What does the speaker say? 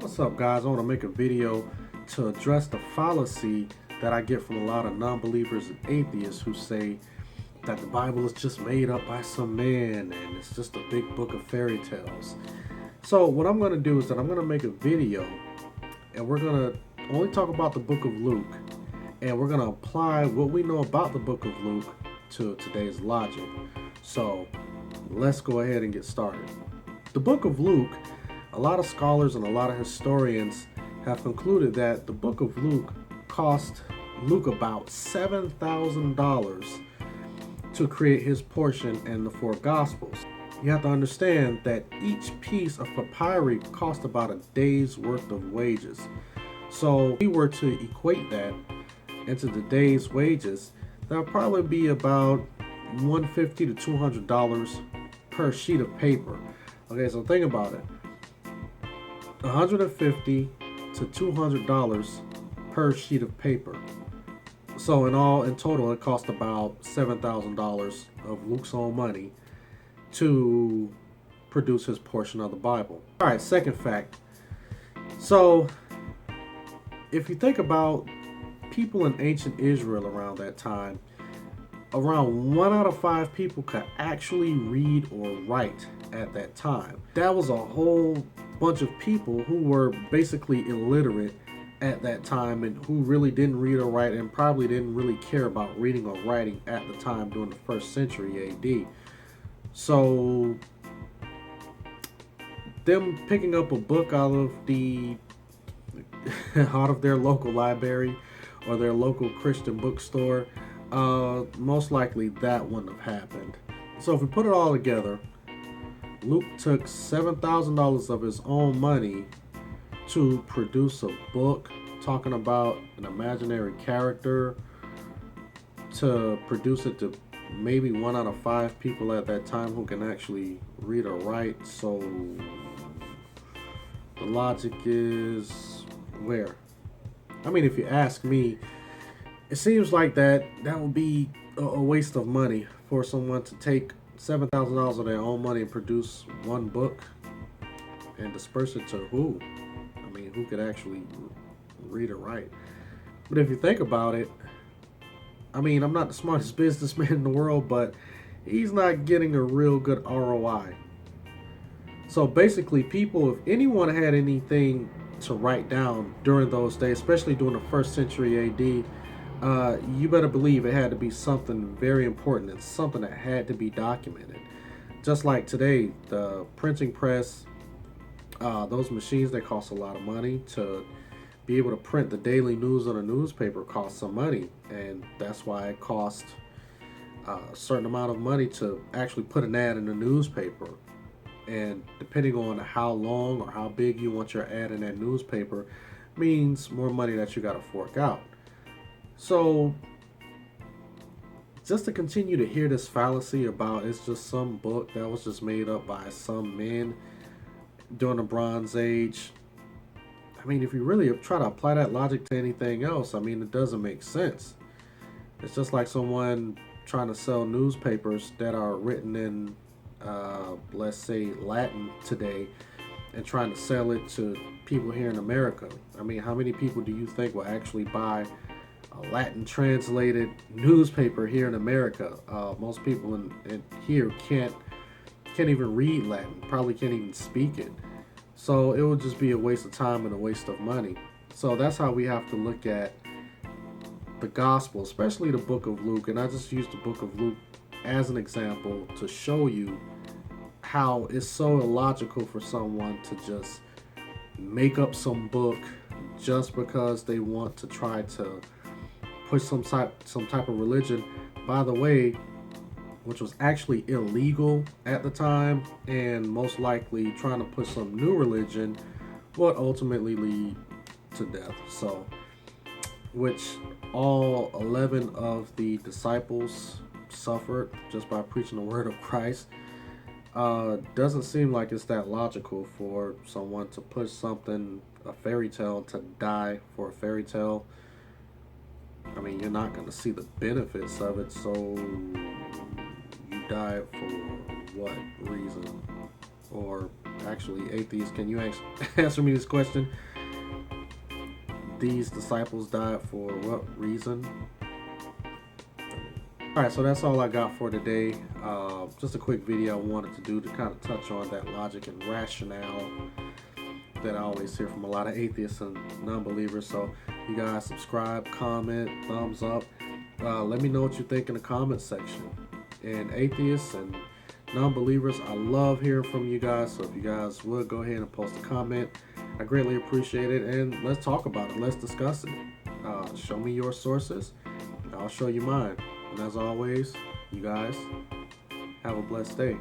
What's up, guys? I want to make a video to address the fallacy that I get from a lot of non-believers and atheists who say that the Bible is just made up by some man and it's just a big book of fairy tales. So what I'm going to do is that I'm going to make a video and we're going to only talk about the book of Luke, and we're going to apply what we know about the book of Luke to today's logic. So let's go ahead and get started. The book of Luke, a lot of scholars and a lot of historians have concluded that the book of Luke cost Luke about $7,000 to create his portion in the four Gospels. You have to understand that each piece of papyri cost about a day's worth of wages. So if we were to equate that into the day's wages, that would probably be about $150 to $200 per sheet of paper. Okay, so think about it. $150 to $200 per sheet of paper. So in total, it cost about $7,000 of Luke's own money to produce his portion of the Bible. All right, second fact. So if you think about people in ancient Israel around that time, around 1 out of 5 people could actually read or write at that time. That was a whole bunch of people who were basically illiterate at that time and who really didn't read or write and probably didn't really care about reading or writing at the time during the 1st century AD. So them picking up a book out of their local library or their local Christian bookstore, most likely that wouldn't have happened. So if we put it all together, Luke took $7,000 of his own money to produce a book talking about an imaginary character, to produce it to maybe 1 out of 5 people at that time who can actually read or write. So the logic is where? I mean, if you ask me, it seems like that would be a waste of money for someone to take $7,000 of their own money and produce one book and disperse it to who? I mean, who could actually read or write? But if you think about it, I mean, I'm not the smartest businessman in the world, but he's not getting a real good ROI. So basically, people, if anyone had anything to write down during those days, especially during the 1st century AD, you better believe it had to be something very important and something that had to be documented. Just like today, the printing press, those machines, they cost a lot of money. To be able to print the daily news on a newspaper costs some money, and that's why it costs a certain amount of money to actually put an ad in the newspaper. And depending on how long or how big you want your ad in that newspaper means more money that you got to fork out. So just to continue to hear this fallacy about it's just some book that was just made up by some men during the Bronze Age, I mean, if you really try to apply that logic to anything else, I mean, it doesn't make sense. It's just like someone trying to sell newspapers that are written in, let's say, Latin today, and trying to sell it to people here in America. I mean, how many people do you think will actually buy a Latin translated newspaper here in America? Most people in here can't even read Latin, probably can't even speak it. So it would just be a waste of time and a waste of money. So that's how we have to look at the gospel, especially the book of Luke. And I just used the book of Luke as an example to show you how it's so illogical for someone to just make up some book just because they want to try to push some type of religion, by the way, which was actually illegal at the time, and most likely trying to push some new religion would ultimately lead to death. So, which all 11 of the disciples suffered just by preaching the word of Christ. Doesn't seem like it's that logical for someone to push something, a fairy tale, to die for a fairy tale. I mean, you're not going to see the benefits of it, so you die for what reason? Or Actually, atheists, can you answer me this question? These disciples died for what reason? All right, so that's all I got for today. Just a quick video I wanted to do to kind of touch on that logic and rationale that I always hear from a lot of atheists and non-believers. So you guys subscribe, comment, thumbs up. Let me know what you think in the comment section. And atheists and non-believers, I love hearing from you guys. So if you guys would go ahead and post a comment, I greatly appreciate it. And let's talk about it. Let's discuss it. Show me your sources. I'll show you mine. And as always, you guys have a blessed day.